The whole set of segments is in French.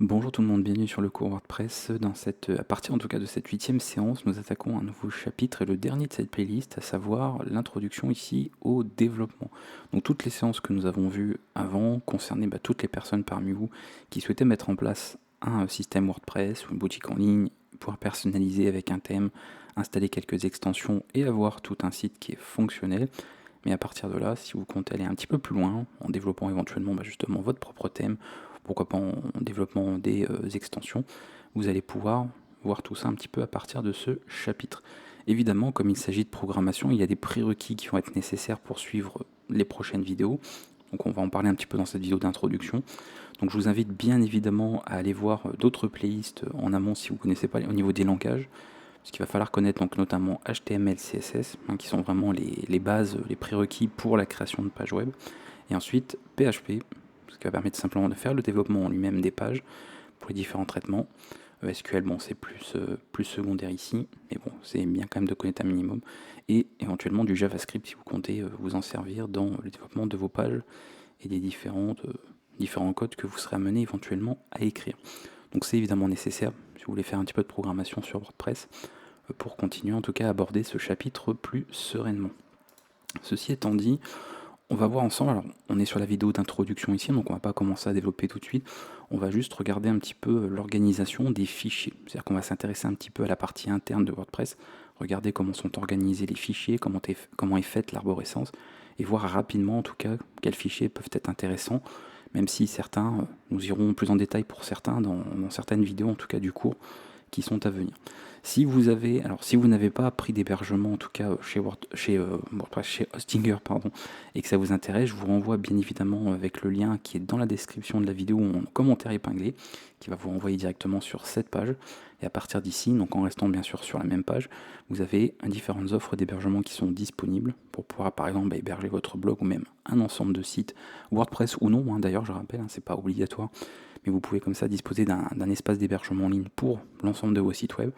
Bonjour tout le monde, bienvenue sur le cours WordPress. À partir en tout cas de cette 8e séance, nous attaquons un nouveau chapitre et le dernier de cette playlist, à savoir l'introduction ici au développement. Donc toutes les séances que nous avons vues avant concernaient toutes les personnes parmi vous qui souhaitaient mettre en place un système WordPress ou une boutique en ligne, pouvoir personnaliser avec un thème, installer quelques extensions et avoir tout un site qui est fonctionnel. Mais à partir de là, si vous comptez aller un petit peu plus loin, en développant éventuellement justement votre propre thème, pourquoi pas en développement des extensions, vous allez pouvoir voir tout ça un petit peu à partir de ce chapitre. Évidemment, comme il s'agit de programmation, il y a des prérequis qui vont être nécessaires pour suivre les prochaines vidéos. Donc on va en parler un petit peu dans cette vidéo d'introduction. Donc je vous invite bien évidemment à aller voir d'autres playlists en amont si vous ne connaissez pas au niveau des langages. Parce qu'il va falloir connaître donc notamment HTML, CSS, qui sont vraiment les bases, les prérequis pour la création de pages web. Et ensuite PHP, ce qui va permettre simplement de faire le développement en lui-même des pages pour les différents traitements. SQL, bon, c'est plus secondaire ici, mais bon, c'est bien quand même de connaître un minimum. Et éventuellement du JavaScript si vous comptez vous en servir dans le développement de vos pages et des différents codes que vous serez amené éventuellement à écrire. Donc c'est évidemment nécessaire si vous voulez faire un petit peu de programmation sur WordPress pour continuer en tout cas à aborder ce chapitre plus sereinement. Ceci étant dit, on va voir ensemble, alors on est sur la vidéo d'introduction ici, donc on va pas commencer à développer tout de suite, on va juste regarder un petit peu l'organisation des fichiers, c'est-à-dire qu'on va s'intéresser un petit peu à la partie interne de WordPress, regarder comment sont organisés les fichiers, comment est faite l'arborescence, et voir rapidement en tout cas quels fichiers peuvent être intéressants, même si certains, nous irons plus en détail pour certains dans certaines vidéos en tout cas du cours, qui sont à venir. Si vous n'avez pas pris d'hébergement en tout cas chez Hostinger et que ça vous intéresse, je vous renvoie bien évidemment avec le lien qui est dans la description de la vidéo en commentaire épinglé, qui va vous renvoyer directement sur cette page. Et à partir d'ici, donc en restant bien sûr sur la même page, vous avez différentes offres d'hébergement qui sont disponibles pour pouvoir par exemple héberger votre blog ou même un ensemble de sites WordPress ou non. D'ailleurs, je rappelle, c'est pas obligatoire, mais vous pouvez comme ça disposer d'un espace d'hébergement en ligne pour l'ensemble de vos sites web.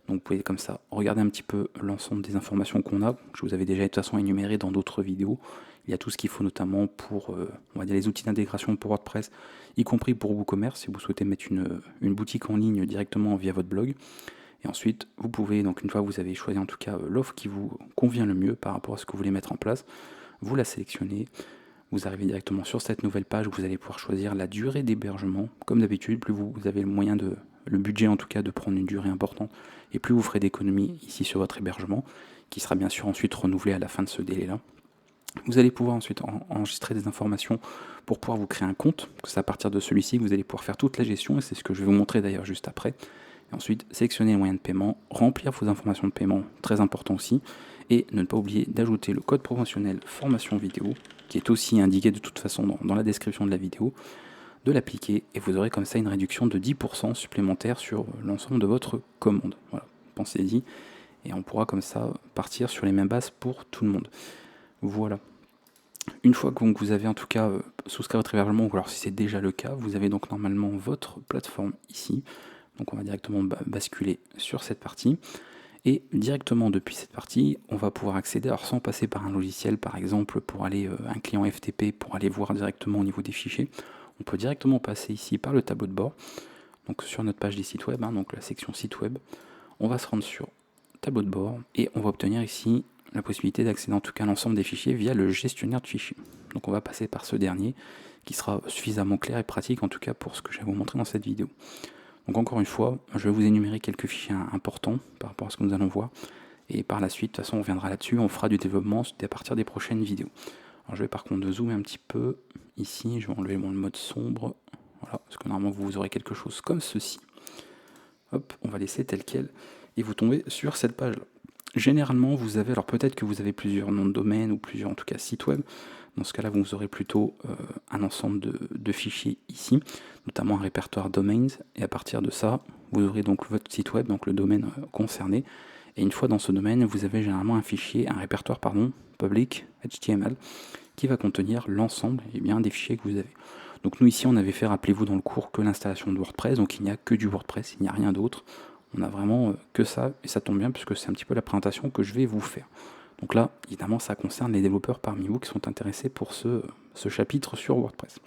Donc vous pouvez comme ça regarder un petit peu l'ensemble des informations qu'on a. Je vous avais déjà de toute façon énuméré dans d'autres vidéos. Il y a tout ce qu'il faut notamment pour on va dire les outils d'intégration pour WordPress, y compris pour WooCommerce si vous souhaitez mettre une boutique en ligne directement via votre blog. Et ensuite, vous pouvez, donc une fois que vous avez choisi en tout cas l'offre qui vous convient le mieux par rapport à ce que vous voulez mettre en place, vous la sélectionnez, vous arrivez directement sur cette nouvelle page où vous allez pouvoir choisir la durée d'hébergement. Comme d'habitude, plus vous avez le budget en tout cas de prendre une durée importante, et plus vous ferez d'économies ici sur votre hébergement, qui sera bien sûr ensuite renouvelé à la fin de ce délai-là. Vous allez pouvoir ensuite enregistrer des informations pour pouvoir vous créer un compte. C'est à partir de celui-ci que vous allez pouvoir faire toute la gestion, et c'est ce que je vais vous montrer d'ailleurs juste après. Et ensuite, sélectionner les moyens de paiement, remplir vos informations de paiement, très important aussi, et ne pas oublier d'ajouter le code promotionnel formation vidéo, qui est aussi indiqué de toute façon dans la description de la vidéo, de l'appliquer, et vous aurez comme ça une réduction de 10% supplémentaire sur l'ensemble de votre commande. Voilà, pensez-y, et on pourra comme ça partir sur les mêmes bases pour tout le monde. Voilà. Une fois que vous avez en tout cas souscrit votre hébergement, ou alors si c'est déjà le cas, vous avez donc normalement votre plateforme ici. Donc on va directement basculer sur cette partie. Et directement depuis cette partie, on va pouvoir accéder, alors sans passer par un logiciel par exemple pour aller, un client FTP pour aller voir directement au niveau des fichiers, on peut directement passer ici par le tableau de bord, donc sur notre page des sites web, donc la section site web, on va se rendre sur tableau de bord et on va obtenir ici la possibilité d'accéder en tout cas à l'ensemble des fichiers via le gestionnaire de fichiers. Donc on va passer par ce dernier qui sera suffisamment clair et pratique en tout cas pour ce que je vais vous montrer dans cette vidéo. Donc encore une fois, je vais vous énumérer quelques fichiers importants par rapport à ce que nous allons voir. Et par la suite, de toute façon, on viendra là-dessus, on fera du développement à partir des prochaines vidéos. Alors je vais par contre zoomer un petit peu. Ici, je vais enlever mon mode sombre. Voilà, parce que normalement, vous aurez quelque chose comme ceci. Hop, on va laisser tel quel. Et vous tombez sur cette page-là. Généralement, vous avez, alors peut-être que vous avez plusieurs noms de domaine ou plusieurs en tout cas sites web. Dans ce cas-là, vous aurez plutôt un ensemble de fichiers ici, notamment un répertoire domains, et à partir de ça, vous aurez donc votre site web, donc le domaine concerné, et une fois dans ce domaine, vous avez généralement un répertoire public HTML, qui va contenir l'ensemble des fichiers que vous avez. Donc nous ici, on avait fait, rappelez-vous dans le cours, que l'installation de WordPress, donc il n'y a que du WordPress, il n'y a rien d'autre. On a vraiment que ça, et ça tombe bien puisque c'est un petit peu la présentation que je vais vous faire. Donc là, évidemment, ça concerne les développeurs parmi vous qui sont intéressés pour ce chapitre sur WordPress.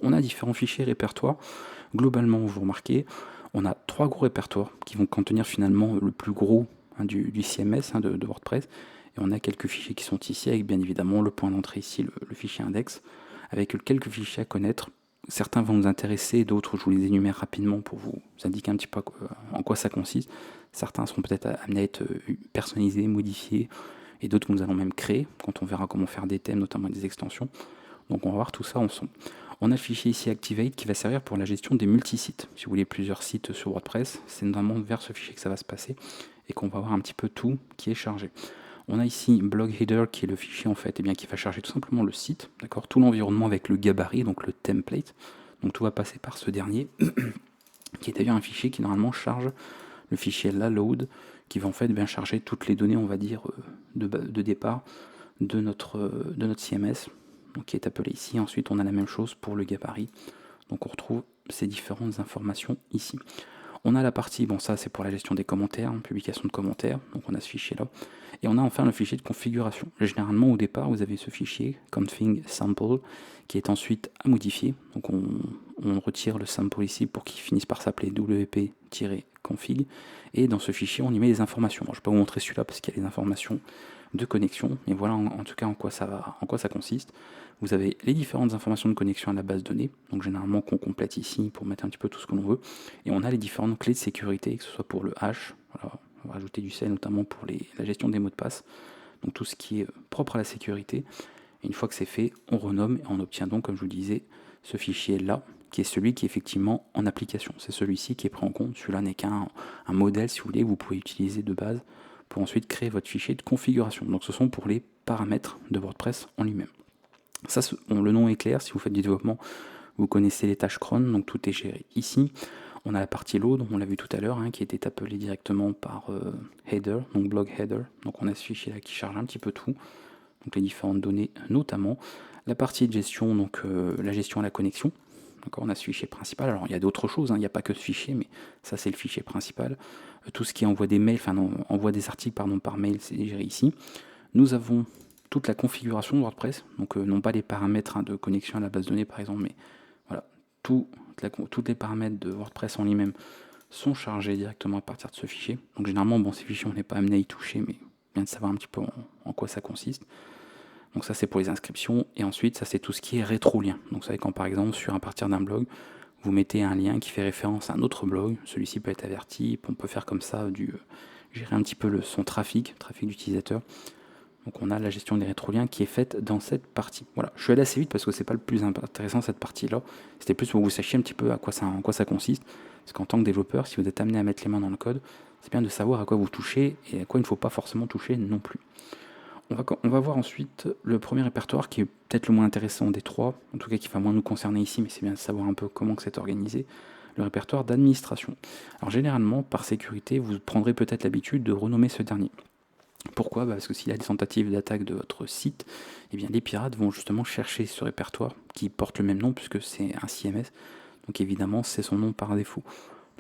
On a différents fichiers répertoires. Globalement, vous remarquez, on a 3 gros répertoires qui vont contenir finalement le plus gros du CMS de WordPress. Et on a quelques fichiers qui sont ici, avec bien évidemment le point d'entrée ici, le fichier index, avec quelques fichiers à connaître. Certains vont nous intéresser, d'autres je vous les énumère rapidement pour vous indiquer un petit peu en quoi ça consiste. Certains seront peut-être amenés à être personnalisés, modifiés, et d'autres que nous allons même créer quand on verra comment faire des thèmes, notamment des extensions. Donc on va voir tout ça ensemble. On a le fichier ici Activate qui va servir pour la gestion des multisites. Si vous voulez plusieurs sites sur WordPress, c'est notamment vers ce fichier que ça va se passer et qu'on va voir un petit peu tout qui est chargé. On a ici blog header qui est le fichier en fait, qui va charger tout simplement le site, d'accord, tout l'environnement avec le gabarit, donc le template. Donc tout va passer par ce dernier, qui est d'ailleurs un fichier qui normalement charge le fichier la load, qui va en fait bien charger toutes les données, on va dire, de départ de notre CMS, donc qui est appelé ici. Ensuite on a la même chose pour le gabarit, donc on retrouve ces différentes informations ici. On a la partie, bon ça c'est pour la gestion des commentaires, publication de commentaires, donc on a ce fichier là. Et on a enfin le fichier de configuration. Généralement au départ vous avez ce fichier config sample qui est ensuite à modifier. Donc on retire le sample ici pour qu'il finisse par s'appeler wp-config. Et dans ce fichier on y met les informations. Bon, je ne vais pas vous montrer celui-là parce qu'il y a les informations de connexion, mais voilà en tout cas en quoi ça consiste. Vous avez les différentes informations de connexion à la base de données, donc généralement qu'on complète ici pour mettre un petit peu tout ce que l'on veut, et on a les différentes clés de sécurité, que ce soit pour le hash, voilà, on va rajouter du C notamment pour la gestion des mots de passe, donc tout ce qui est propre à la sécurité. Et une fois que c'est fait, on renomme et on obtient donc, comme je vous le disais, ce fichier là, qui est celui qui est effectivement en application. C'est celui-ci qui est pris en compte. Celui-là n'est qu'un modèle, si vous voulez, que vous pouvez utiliser de base pour ensuite créer votre fichier de configuration. Donc ce sont pour les paramètres de WordPress en lui-même. Ça, le nom est clair. Si vous faites du développement, vous connaissez les tâches cron, donc tout est géré ici. On a la partie load, on l'a vu tout à l'heure, qui était appelée directement par header, donc blog header. Donc on a ce fichier là qui charge un petit peu tout, donc les différentes données notamment. La partie de gestion, donc la gestion à la connexion. D'accord, on a ce fichier principal. Alors il y a d'autres choses, il n'y a pas que ce fichier, mais ça c'est le fichier principal. Tout ce qui envoie des mails, envoie des articles par mail, c'est géré ici. Nous avons toute la configuration de WordPress, donc non pas les paramètres de connexion à la base de données par exemple, mais voilà, tous les paramètres de WordPress en lui-même sont chargés directement à partir de ce fichier. Donc généralement, bon, ces fichiers on n'est pas amené à y toucher, mais bien de savoir un petit peu en quoi ça consiste. Donc ça c'est pour les inscriptions, et ensuite ça c'est tout ce qui est rétro-lien. Donc vous savez quand par exemple sur à partir d'un blog, vous mettez un lien qui fait référence à un autre blog, celui-ci peut être averti, on peut faire comme ça gérer un petit peu son trafic d'utilisateur. Donc on a la gestion des rétroliens qui est faite dans cette partie. Voilà, je suis allé assez vite parce que c'est pas le plus intéressant cette partie-là. C'était plus pour que vous sachiez un petit peu en quoi ça consiste. Parce qu'en tant que développeur, si vous êtes amené à mettre les mains dans le code, c'est bien de savoir à quoi vous touchez et à quoi il ne faut pas forcément toucher non plus. On va voir ensuite le premier répertoire qui est peut-être le moins intéressant des trois, en tout cas qui va moins nous concerner ici, mais c'est bien de savoir un peu comment c'est organisé, le répertoire d'administration. Alors généralement, par sécurité, vous prendrez peut-être l'habitude de renommer ce dernier. Pourquoi ? Parce que s'il y a des tentatives d'attaque de votre site, eh bien les pirates vont justement chercher ce répertoire qui porte le même nom puisque c'est un CMS, donc évidemment c'est son nom par défaut.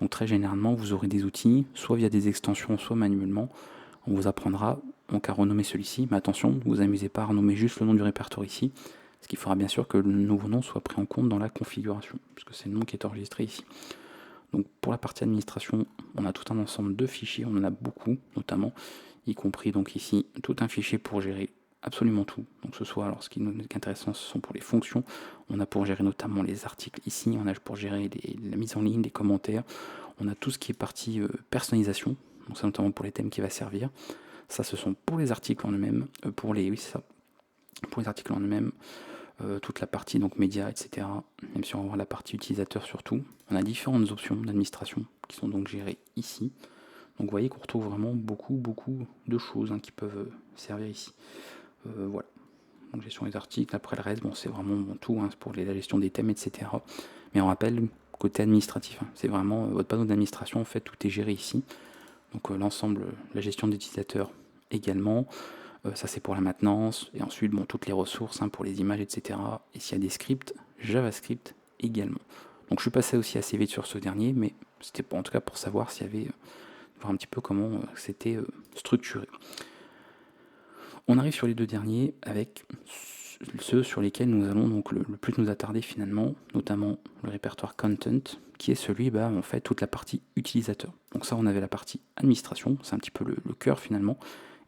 Donc très généralement, vous aurez des outils, soit via des extensions, soit manuellement. On vous apprendra donc à renommer celui-ci, mais attention, ne vous amusez pas à renommer juste le nom du répertoire ici, parce qu'il faudra bien sûr que le nouveau nom soit pris en compte dans la configuration, puisque c'est le nom qui est enregistré ici. Donc pour la partie administration, on a tout un ensemble de fichiers, on en a beaucoup notamment, y compris donc ici tout un fichier pour gérer absolument tout. Donc ce soit, alors ce qui nous est intéressant, ce sont pour les fonctions, on a pour gérer notamment les articles ici, on a pour gérer la mise en ligne, les commentaires, on a tout ce qui est partie personnalisation, donc c'est notamment pour les thèmes qui va servir. Ça, ce sont pour les articles en eux-mêmes, pour les articles en eux-mêmes, toute la partie donc médias, etc. Même si on va voir la partie utilisateur surtout, on a différentes options d'administration qui sont donc gérées ici. Donc vous voyez qu'on retrouve vraiment beaucoup de choses qui peuvent servir ici. Voilà. Donc gestion des articles, après le reste, bon, c'est vraiment tout, pour la gestion des thèmes, etc. Mais on rappelle, côté administratif, c'est vraiment votre panneau d'administration, en fait, tout est géré ici. Donc l'ensemble, la gestion des utilisateurs également. Ça c'est pour la maintenance. Et ensuite, bon, toutes les ressources pour les images, etc. Et s'il y a des scripts, JavaScript également. Donc je suis passé aussi assez vite sur ce dernier, mais c'était en tout cas pour savoir s'il y avait, voir un petit peu comment c'était structuré. On arrive sur les deux derniers avec ceux sur lesquels nous allons donc le plus nous attarder finalement, notamment le répertoire Content, qui est celui, en fait, toute la partie utilisateur. Donc ça, on avait la partie administration, c'est un petit peu le cœur finalement,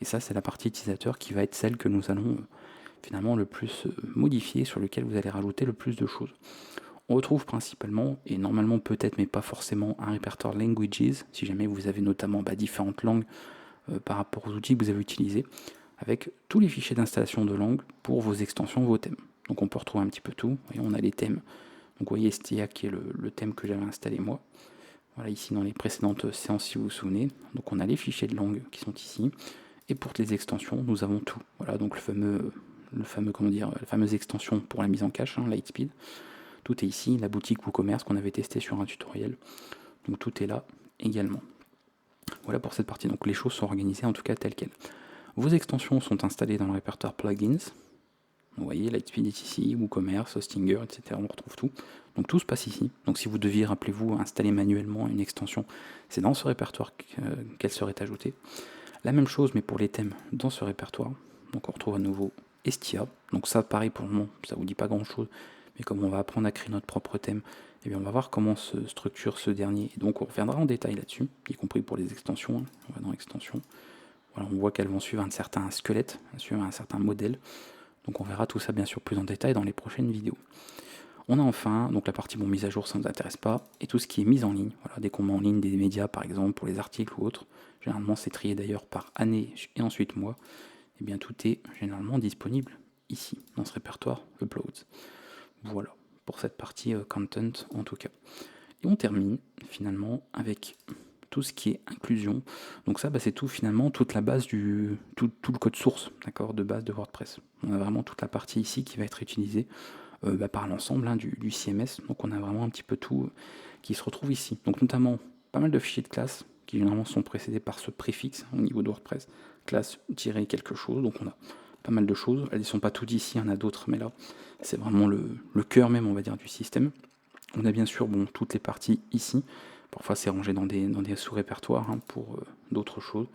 et ça, c'est la partie utilisateur qui va être celle que nous allons finalement le plus modifier, sur lequel vous allez rajouter le plus de choses. On retrouve principalement, et normalement peut-être, mais pas forcément, un répertoire Languages, si jamais vous avez notamment différentes langues par rapport aux outils que vous avez utilisés, avec tous les fichiers d'installation de langue pour vos extensions, vos thèmes. Donc on peut retrouver un petit peu tout. Et on a les thèmes. Donc vous voyez Estia qui est le thème que j'avais installé moi. Voilà, ici dans les précédentes séances si vous vous souvenez. Donc on a les fichiers de langue qui sont ici. Et pour les extensions, nous avons tout. Voilà, donc la fameuse extension pour la mise en cache, Lightspeed. Tout est ici, la boutique WooCommerce qu'on avait testé sur un tutoriel. Donc tout est là également. Voilà pour cette partie. Donc les choses sont organisées en tout cas telles quelles. Vos extensions sont installées dans le répertoire Plugins. Vous voyez, Lightspeed est ici, WooCommerce, Hostinger, etc. On retrouve tout. Donc tout se passe ici. Donc si vous deviez, rappelez-vous, installer manuellement une extension, c'est dans ce répertoire qu'elle serait ajoutée. La même chose, mais pour les thèmes, dans ce répertoire. Donc on retrouve à nouveau Estia. Donc ça, pareil pour le moment, ça vous dit pas grand-chose. Mais comme on va apprendre à créer notre propre thème, eh bien on va voir comment se structure ce dernier. Et donc on reviendra en détail là-dessus, y compris pour les extensions. On va dans extensions. Voilà, on voit qu'elles vont suivre un certain squelette, suivre un certain modèle. Donc on verra tout ça bien sûr plus en détail dans les prochaines vidéos. On a enfin donc la partie mise à jour, ça ne nous intéresse pas, et tout ce qui est mis en ligne. Voilà, dès qu'on met en ligne des médias par exemple pour les articles ou autres, généralement c'est trié d'ailleurs par année et ensuite mois, et bien tout est généralement disponible ici dans ce répertoire Uploads. Voilà pour cette partie content en tout cas. Et on termine finalement avec tout ce qui est inclusion. Donc ça, c'est tout finalement, toute la base tout le code source, d'accord, de base de WordPress. On a vraiment toute la partie ici qui va être utilisée par l'ensemble du CMS. Donc on a vraiment un petit peu tout qui se retrouve ici. Donc notamment pas mal de fichiers de classe qui généralement sont précédés par ce préfixe au niveau de WordPress, classe-quelque chose. Donc on a pas mal de choses. Elles ne sont pas toutes ici, il y en a d'autres, mais là, c'est vraiment le cœur même, on va dire, du système. On a bien sûr toutes les parties ici. Parfois c'est rangé dans des sous-répertoires pour d'autres choses.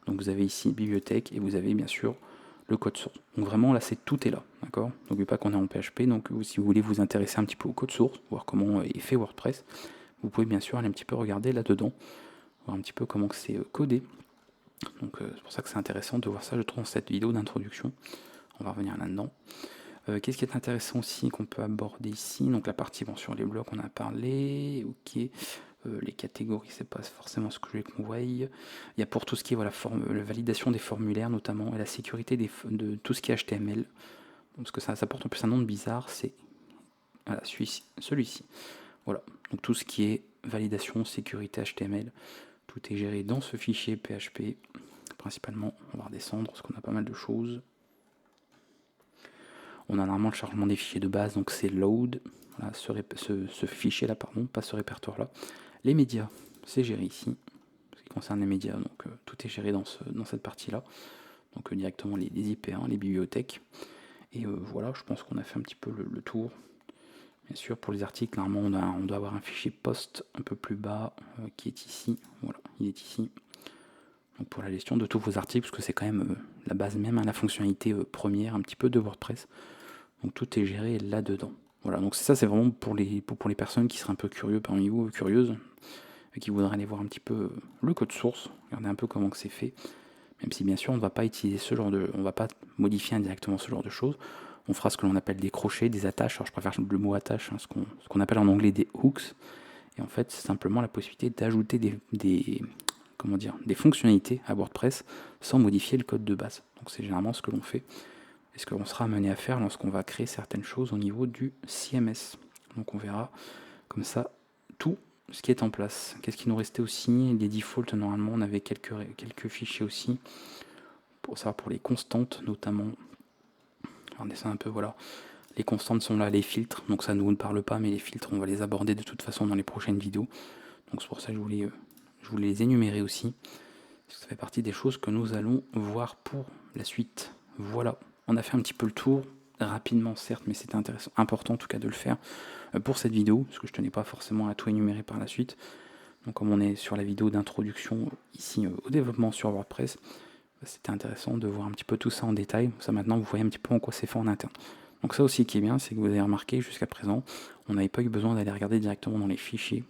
Donc vous avez ici bibliothèque et vous avez bien sûr le code source. Donc vraiment là tout est là, d'accord. N'oubliez pas qu'on est en PHP, donc si vous voulez vous intéresser un petit peu au code source, voir comment est fait WordPress, vous pouvez bien sûr aller un petit peu regarder là-dedans, voir un petit peu comment c'est codé. Donc c'est pour ça que c'est intéressant de voir ça, je trouve, dans cette vidéo d'introduction. On va revenir là-dedans. Qu'est-ce qui est intéressant aussi qu'on peut aborder ici? Donc la partie sur les blocs on a parlé, ok. Les catégories, c'est pas forcément ce que je voulais qu'on voie. Il y a pour tout ce qui est la validation des formulaires notamment et la sécurité de tout ce qui est HTML. Parce que ça porte en plus un nom bizarre, c'est voilà, celui-ci. Voilà, donc tout ce qui est validation, sécurité HTML, tout est géré dans ce fichier PHP. Principalement, on va redescendre parce qu'on a pas mal de choses. On a normalement le chargement des fichiers de base, donc c'est load, voilà, ce fichier-là, pardon, pas ce répertoire-là. Les médias, c'est géré ici, ce qui concerne les médias, donc tout est géré dans cette partie-là. Donc directement les IP1, les bibliothèques. Et voilà, je pense qu'on a fait un petit peu le tour. Bien sûr, pour les articles, normalement, on doit avoir un fichier post un peu plus bas qui est ici. Voilà, il est ici. Donc pour la gestion de tous vos articles, parce que c'est quand même la base même, la fonctionnalité première un petit peu de WordPress. Donc tout est géré là-dedans. Voilà, donc ça c'est vraiment pour les personnes qui seraient un peu curieux parmi vous, curieuses, qui voudraient aller voir un petit peu le code source, regarder un peu comment c'est fait. Même si bien sûr on ne va pas utiliser on va pas modifier indirectement ce genre de choses. On fera ce que l'on appelle des crochets, des attaches. Alors je préfère le mot attache, ce qu'on appelle en anglais des hooks. Et en fait c'est simplement la possibilité d'ajouter des fonctionnalités à WordPress sans modifier le code de base. Donc c'est généralement ce que l'on fait. Et ce que l'on sera amené à faire lorsqu'on va créer certaines choses au niveau du CMS. Donc on verra comme ça tout ce qui est en place. Qu'est-ce qui nous restait aussi? Les defaults, normalement on avait quelques fichiers aussi pour savoir pour les constantes notamment. On descend un peu, voilà. Les constantes sont là, les filtres, donc ça nous ne parle pas, mais les filtres on va les aborder de toute façon dans les prochaines vidéos. Donc c'est pour ça que je voulais les énumérer aussi. Ça fait partie des choses que nous allons voir pour la suite. Voilà. On a fait un petit peu le tour, rapidement certes, mais c'était important en tout cas de le faire pour cette vidéo, parce que je tenais pas forcément à tout énumérer par la suite. Donc comme on est sur la vidéo d'introduction ici au développement sur WordPress, c'était intéressant de voir un petit peu tout ça en détail. Ça maintenant vous voyez un petit peu en quoi c'est fait en interne. Donc ça aussi qui est bien, c'est que vous avez remarqué jusqu'à présent, on n'avait pas eu besoin d'aller regarder directement dans les fichiers.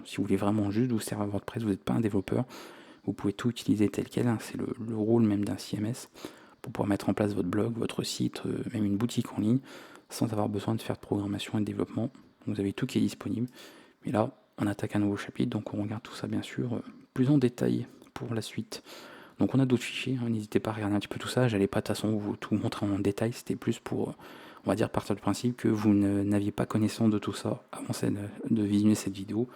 Si vous voulez vraiment juste vous servir WordPress, vous n'êtes pas un développeur, vous pouvez tout utiliser tel quel, hein, c'est le rôle même d'un CMS, pour pouvoir mettre en place votre blog, votre site, même une boutique en ligne, sans avoir besoin de faire de programmation et de développement. Vous avez tout qui est disponible. Mais là, on attaque un nouveau chapitre, donc on regarde tout ça bien sûr plus en détail pour la suite. Donc on a d'autres fichiers, hein, n'hésitez pas à regarder un petit peu tout ça. J'allais pas de toute façon vous tout montrer en détail, c'était plus pour, on va dire, partir du principe que vous n'aviez pas connaissance de tout ça avant de visionner cette vidéo.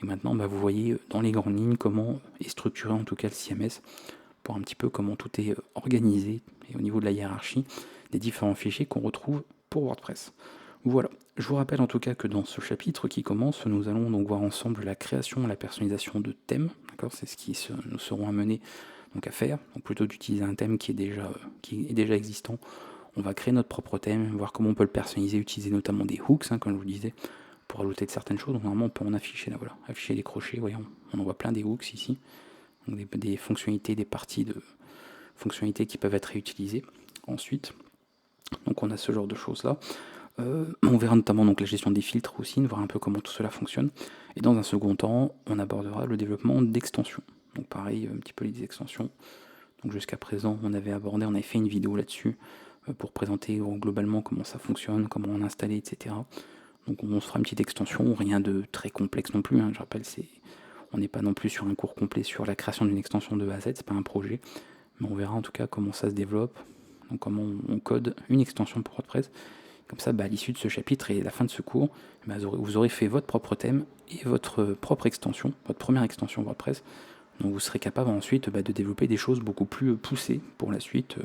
Et maintenant, vous voyez dans les grandes lignes comment est structuré en tout cas le CMS, pour un petit peu comment tout est organisé, et au niveau de la hiérarchie des différents fichiers qu'on retrouve pour WordPress. Voilà, je vous rappelle en tout cas que dans ce chapitre qui commence, nous allons donc voir ensemble la création et la personnalisation de thèmes, d'accord, c'est ce qui nous seront amenés donc à faire, donc plutôt d'utiliser un thème qui est déjà existant. On va créer notre propre thème, voir comment on peut le personnaliser, utiliser notamment des hooks, hein, comme je vous le disais, pour ajouter de certaines choses. Donc normalement on peut en afficher là, voilà, afficher les crochets, voyons, on en voit plein des hooks ici, donc des fonctionnalités, des parties de fonctionnalités qui peuvent être réutilisées ensuite. Donc on a ce genre de choses là. On verra notamment donc la gestion des filtres aussi, voir un peu comment tout cela fonctionne. Et dans un second temps, on abordera le développement d'extensions. Donc pareil, un petit peu les extensions. Donc jusqu'à présent, on avait fait une vidéo là-dessus pour présenter globalement comment ça fonctionne, comment on installer, etc. Donc on se fera une petite extension, rien de très complexe non plus, hein. Je rappelle, on n'est pas non plus sur un cours complet sur la création d'une extension de A à Z, c'est pas un projet, mais on verra en tout cas comment ça se développe, donc comment on code une extension pour WordPress. Comme ça, à l'issue de ce chapitre et à la fin de ce cours, vous aurez fait votre propre thème et votre propre extension, votre première extension WordPress. Donc vous serez capable ensuite de développer des choses beaucoup plus poussées pour la suite,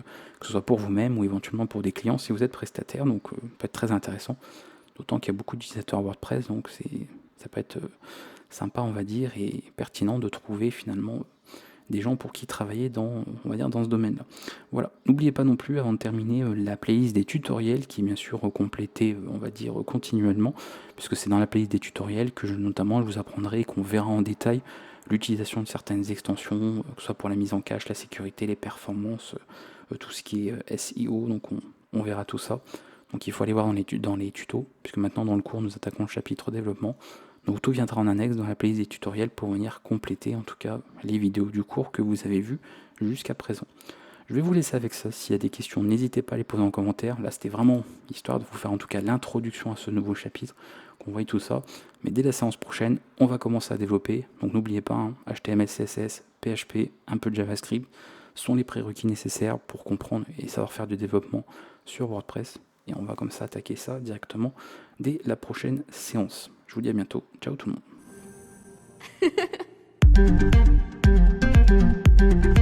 que ce soit pour vous-même ou éventuellement pour des clients si vous êtes prestataire. Donc ça peut être très intéressant, d'autant qu'il y a beaucoup d'utilisateurs WordPress, donc ça peut être sympa, on va dire, et pertinent de trouver finalement des gens pour qui travailler dans ce domaine-là. Voilà, n'oubliez pas non plus, avant de terminer, la playlist des tutoriels qui est bien sûr complétée, on va dire, continuellement, puisque c'est dans la playlist des tutoriels que je vous apprendrai et qu'on verra en détail l'utilisation de certaines extensions, que ce soit pour la mise en cache, la sécurité, les performances, tout ce qui est SEO, donc on verra tout ça. Donc il faut aller voir dans les tutos, puisque maintenant dans le cours nous attaquons le chapitre développement. Donc tout viendra en annexe dans la playlist des tutoriels pour venir compléter en tout cas les vidéos du cours que vous avez vues jusqu'à présent. Je vais vous laisser avec ça. S'il y a des questions, n'hésitez pas à les poser en commentaire. Là, c'était vraiment histoire de vous faire en tout cas l'introduction à ce nouveau chapitre, qu'on voit tout ça. Mais dès la séance prochaine, on va commencer à développer. Donc n'oubliez pas, hein, HTML, CSS, PHP, un peu de JavaScript sont les prérequis nécessaires pour comprendre et savoir faire du développement sur WordPress. Et on va comme ça attaquer ça directement dès la prochaine séance. Je vous dis à bientôt. Ciao tout le monde.